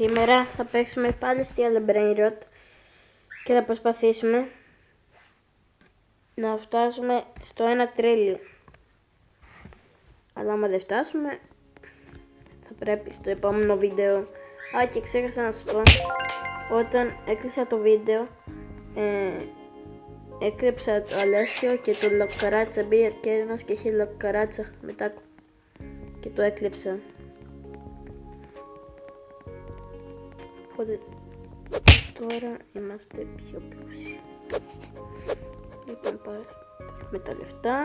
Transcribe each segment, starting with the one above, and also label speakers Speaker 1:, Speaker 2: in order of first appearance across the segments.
Speaker 1: Σήμερα θα παίξουμε πάλι στη άλλα Brain Rot και θα προσπαθήσουμε να φτάσουμε στο 1 τρίλιο. Αλλά άμα δεν φτάσουμε θα πρέπει στο επόμενο βίντεο. Α, και ξέχασα να σας πω, όταν έκλεισα το βίντεο έκρυψα το Αλέσιο και το Λοκαράτσα. Μπήκε και ένας και είχε Λοκαράτσα μετά και το έκλειψα. Οπότε τώρα είμαστε πιο πλούσιοι. Λοιπόν, πάρουμε τα λεφτά.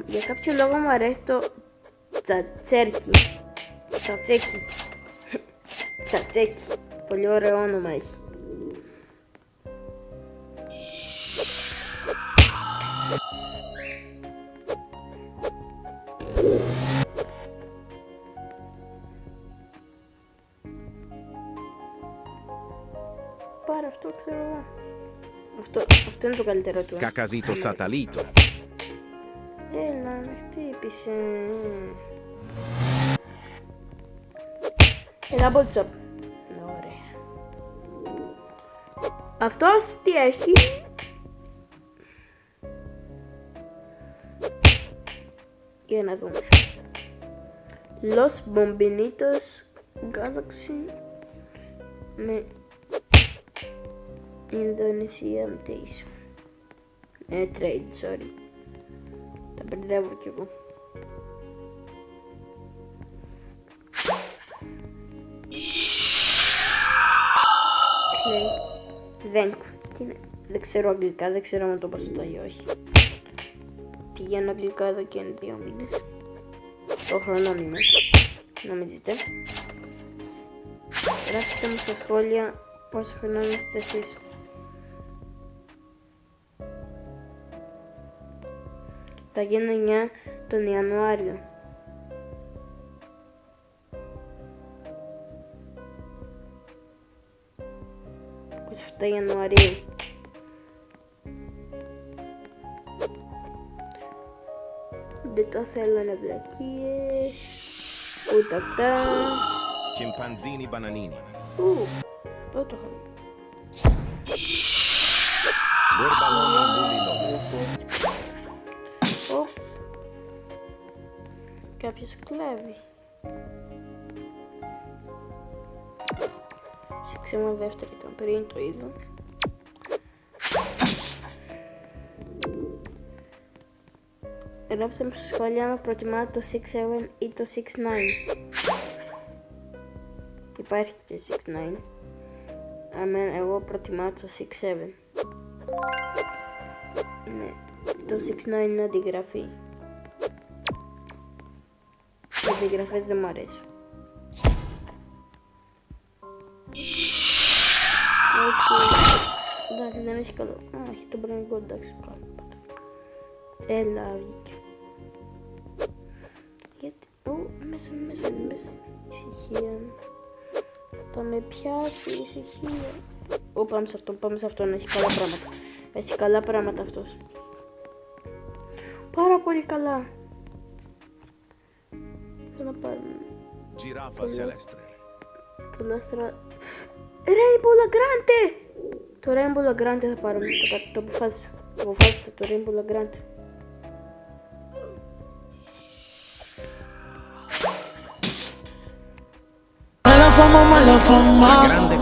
Speaker 1: Για κάποιο λόγο μου αρέσει το τσατσέρκι. Τσατσέκι. Τσατσέκι. Πολύ ωραίο όνομα έχει. Πάρε αυτό, ξέρω εγώ. Αυτό είναι το καλύτερο του.
Speaker 2: Cacasito Satalito.
Speaker 1: Έλα, με χτύπησε. Έλα, μπότσοπ. Ωραία. Αυτός τι έχει? Για να δούμε. Los Bombinitos Galaxy με Indonesia Mutation. Trade, sorry. Τα μπερδεύω κι εγώ. Clay. Δεν ξέρω αγγλικά, δεν ξέρω αν το πω σωστά ή όχι. Πηγαίνω αγγλικά εδώ και 2 μήνες. Το χρόνο είμαι. Νομίζετε. Γράψτε μου στα σχόλια πόσο χρόνο είστε εσείς. Θα γίνω 9 τον Ιανουάριο. Ιανουαρίου. Δεν το θέλω να βλακίες. Ούτε αυτά.
Speaker 2: Chimpanzini bananini.
Speaker 1: Δεν το έχω.
Speaker 2: Borbaloni bulilo.
Speaker 1: Κάποιος κλέβει. Ξέμα δεύτερη ήταν πριν, το είδα. Γράψτε μου στα σχόλια αν προτιμάτε το 6-7 ή το 6-9. Υπάρχει και 6-9. Εγώ προτιμάω το 6-7. Ναι, το 6-9 είναι αντιγραφή. Οι αντιγραφές δεν μου αρέσουν. Εντάξει, δεν έχει καλό. Έχει το μπρανικό, εντάξει, καλό. Έλα, βγήκε. Γιατί, μέσα. Ησυχία. Θα με πιάσει, ησυχία. Πάμε σε αυτόν, έχει καλά πράγματα. Έχει καλά πράγματα αυτός. Πάρα πολύ καλά. Θα να πάρουμε.
Speaker 2: Giraffa celeste.
Speaker 1: Το λάστρα. Rainbow Lagrante! Το Rainbow Lagrante θα πάρουμε. Το αποφάσισα. Αποφάσισα το Rainbow Lagrante.
Speaker 3: Mala fama,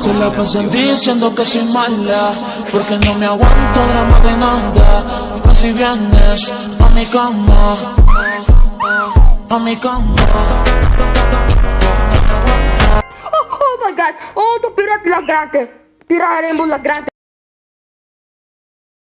Speaker 3: se la pasan diciendo que soy mala, porque no me aguanto drama de nada. Y si vienes a mi cama, a mi cama.
Speaker 1: Oh my god! Το πήρα τη Lagrante! Πήρα Rainbow Lagrante!